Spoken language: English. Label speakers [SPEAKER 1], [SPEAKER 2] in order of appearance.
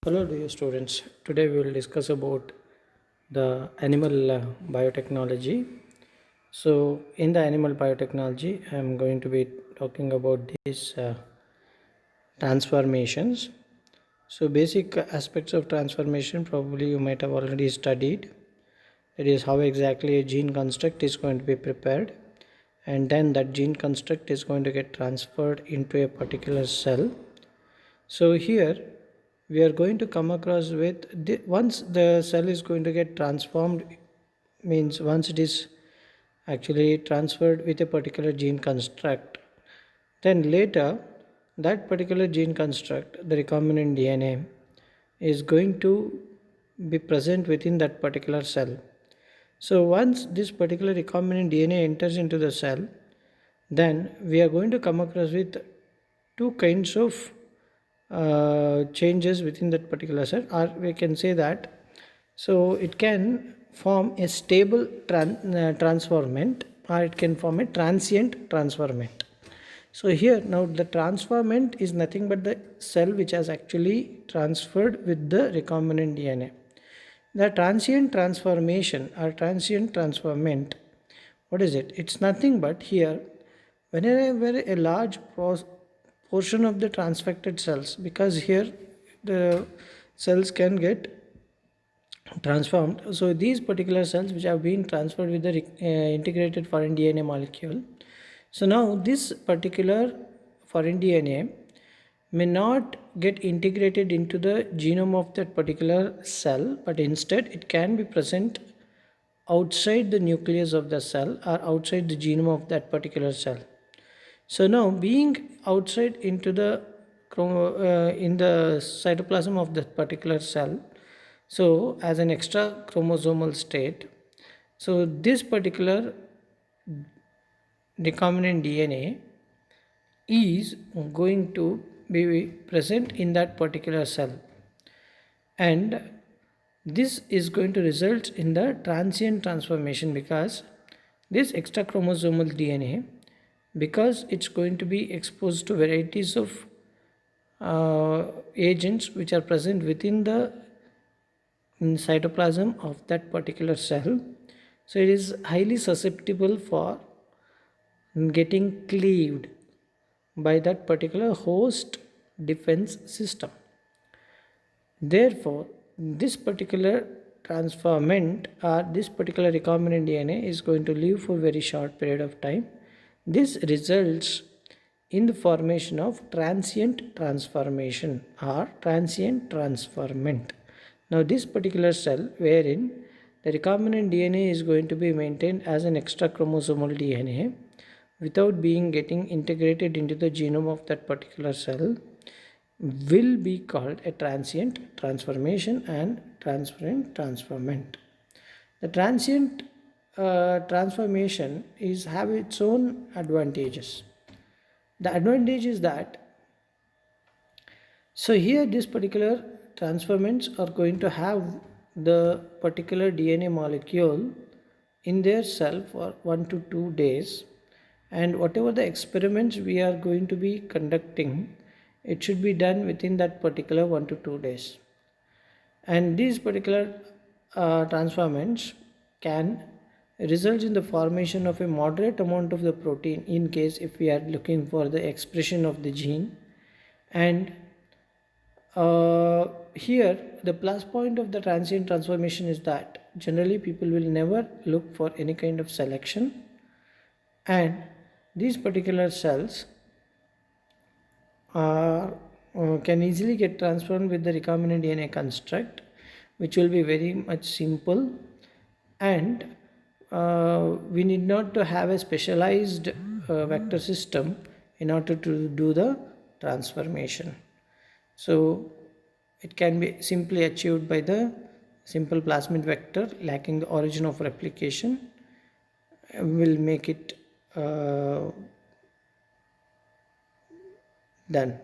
[SPEAKER 1] Hello, dear students. Today we will discuss about the animal biotechnology. So, in the animal biotechnology, I am going to be talking about these transformations. So, basic aspects of transformation probably you might have already studied. It is how exactly a gene construct is going to be prepared, and then that gene construct is going to get transferred into a particular cell. So here we are going to come across with once the cell is going to get transformed, means once it is actually transferred with a particular gene construct, then later that particular gene construct, the recombinant DNA, is going to be present within that particular cell. So once this particular recombinant DNA enters into the cell, then we are going to come across with two kinds of changes within that particular cell, or we can say that so it can form a stable transformant, or it can form a transient transformant. So here now the transformant is nothing but the cell which has actually transferred with the recombinant DNA. The transient transformation or transient transformant, what is it? It's nothing but here whenever a large portion of the transfected cells, because here the cells can get transformed. So these particular cells which have been transferred with the integrated foreign DNA molecule. So now this particular foreign DNA may not get integrated into the genome of that particular cell, but instead it can be present outside the nucleus of the cell or outside the genome of that particular cell. So now being outside into the in the cytoplasm of that particular cell, so as an extra chromosomal state, so this particular recombinant DNA is going to be present in that particular cell, and this is going to result in the transient transformation, because this extra chromosomal DNA, because it's going to be exposed to varieties of agents which are present within the cytoplasm of that particular cell, so it is highly susceptible for getting cleaved by that particular host defense system. Therefore, this particular transformant or this particular recombinant DNA is going to live for a very short period of time. This results in the formation of transient transformation or transient transformant. Now, this particular cell wherein the recombinant DNA is going to be maintained as an extra chromosomal DNA without being getting integrated into the genome of that particular cell will be called a transient transformation and transient transformant. The transient transformation is have its own advantages. The advantage is that so here this particular transformants are going to have the particular DNA molecule in their cell for 1 to 2 days, and whatever the experiments we are going to be conducting, it should be done within that particular 1 to 2 days. And these particular transformants can result in the formation of a moderate amount of the protein in case if we are looking for the expression of the gene. And here the plus point of the transient transformation is that generally people will never look for any kind of selection, and these particular cells can easily get transformed with the recombinant DNA construct, which will be very much simple, and we need not to have a specialized vector system in order to do the transformation. So it can be simply achieved by the simple plasmid vector lacking the origin of replication will make it done.